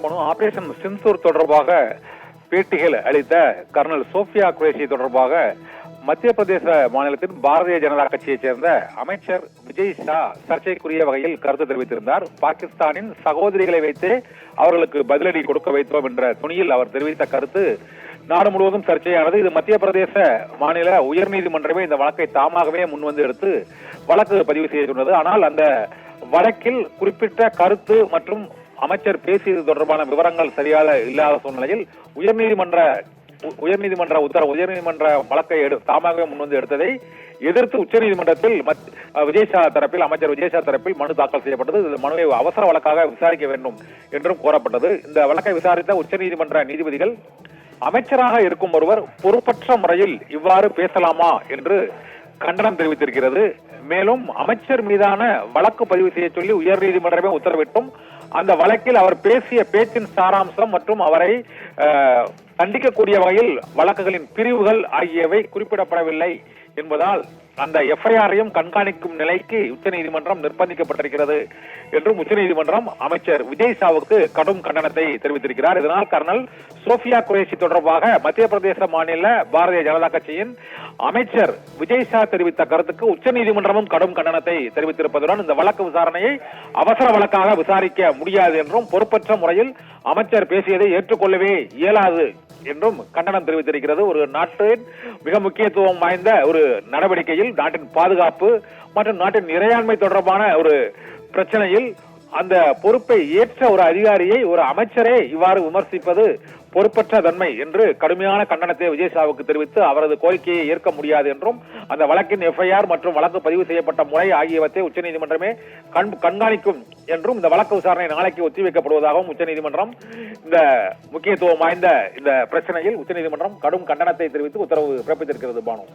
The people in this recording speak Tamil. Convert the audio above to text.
மனு ஆபரேஷன் சிந்தூர் தொடர்பாக பேட்டிகள் அளித்த கர்னல் சோஃபியா குரேஷி தொடர்பாக மத்திய பிரதேச மாநிலத்தின் பாரதிய ஜனதா கட்சியைச் சேர்ந்த அமைச்சர் விஜய் ஷா சர்ச்சைக்குரிய வகையில் கருத்து தெரிவித்திருந்தார். பாகிஸ்தானின் சகோதரிகளை வைத்தே அவர்களுக்கு பதிலடி கொடுக்க வைத்தோம் என்ற துணியில் அவர் தெரிவித்த கருத்து நாடு முழுவதும் சர்ச்சையானது. இது மத்திய பிரதேச மாநில உயர்நீதிமன்றமே இந்த வழக்கை தாமாகவே முன்வந்து எடுத்து வழக்கு பதிவு செய்ய சொன்னது. ஆனால் அந்த வழக்கில் குறிப்பிட்ட கருத்து மற்றும் அமைச்சர் பேசியது தொடர்பான விவரங்கள் சரியாக இல்லாத சூழ்நிலையில் உயர்நீதிமன்ற வழக்கை தாமாகவே முன்வந்து எடுத்ததை எதிர்த்து உச்சநீதிமன்றத்தில் விஜய் ஷா தரப்பில் அமைச்சர் விஜய் ஷா தரப்பில் மனு தாக்கல் செய்யப்பட்டது. இந்த மனுவை அவசர வழக்காக விசாரிக்க வேண்டும் என்றும் கோரப்பட்டது. இந்த வழக்கை விசாரித்த உச்சநீதிமன்ற நீதிபதிகள் அமைச்சராக இருக்கும் ஒருவர் பொறுப்பற்ற முறையில் இவ்வாறு பேசலாமா என்று கண்டனம் தெரிவித்திருக்கிறது. மேலும் அமைச்சர் மீதான வழக்கு பதிவு செய்ய சொல்லி உயர்நீதிமன்றமே உத்தரவிட்டும் அந்த வழக்கில் அவர் பேசிய பேச்சின் சாராம்சம் மற்றும் அவரை தண்டிக்கக்கூடிய வகையில் வழக்குகளின் பிரிவுகள் ஆகியவை குறிப்பிடப்படவில்லை என்பதால் அந்த எஃப்ஐஆரையும் கண்காணிக்கும் நிலைக்கு உச்சநீதிமன்றம் நிர்பந்திக்கப்பட்டிருக்கிறது என்றும் உச்சநீதிமன்றம் அமைச்சர் விஜய் ஷாவுக்கு கடும் கண்டனத்தை தெரிவித்திருக்கிறார். இதனால் கர்னல் சோஃபியா குரேஷி தொடர்பாக மத்திய பிரதேச மாநில பாரதிய ஜனதா கட்சியின் அமைச்சர் விஜய் ஷா தெரிவித்த கருத்துக்கு உச்சநீதிமன்றமும் கடும் கண்டனத்தை தெரிவித்திருப்பதுடன் இந்த வழக்கு விசாரணையை அவசர வழக்காக விசாரிக்க முடியாது என்றும் பொறுப்பற்ற முறையில் அமைச்சர் பேசியதை ஏற்றுக்கொள்ளவே இயலாது என்றும் கண்டனம் தெரிவித்திருக்கிறது. ஒரு நாட்டின் மிக முக்கியத்துவம் வாய்ந்த ஒரு நடவடிக்கையில் நாட்டின் பாதுகாப்பு மற்றும் நாட்டின் இறையாண்மை தொடர்பான ஒரு பிரச்சனையில் அந்த பொறுப்பை ஏற்ற ஒரு அதிகாரியை ஒரு அமைச்சரே இவ்வாறு விமர்சிப்பது பொறுப்பற்ற தன்மை என்று கடுமையான கண்டனத்தை விஜய் ஷாவுக்கு தெரிவித்து அவரது கோரிக்கையை ஏற்க முடியாது என்றும் அந்த வழக்கின் எஃப்ஐஆர் மற்றும் வழக்கு பதிவு செய்யப்பட்ட முறை ஆகியவற்றை உச்சநீதிமன்றமே கண்காணிக்கும் என்றும் இந்த வழக்கு விசாரணை நாளைக்கு ஒத்திவைக்கப்படுவதாகவும் உச்சநீதிமன்றம் இந்த முக்கியத்துவம் வாய்ந்த இந்த பிரச்சனையில் உச்சநீதிமன்றம் கடும் கண்டனத்தை தெரிவித்து உத்தரவு பிறப்பித்திருக்கிறது. பானு.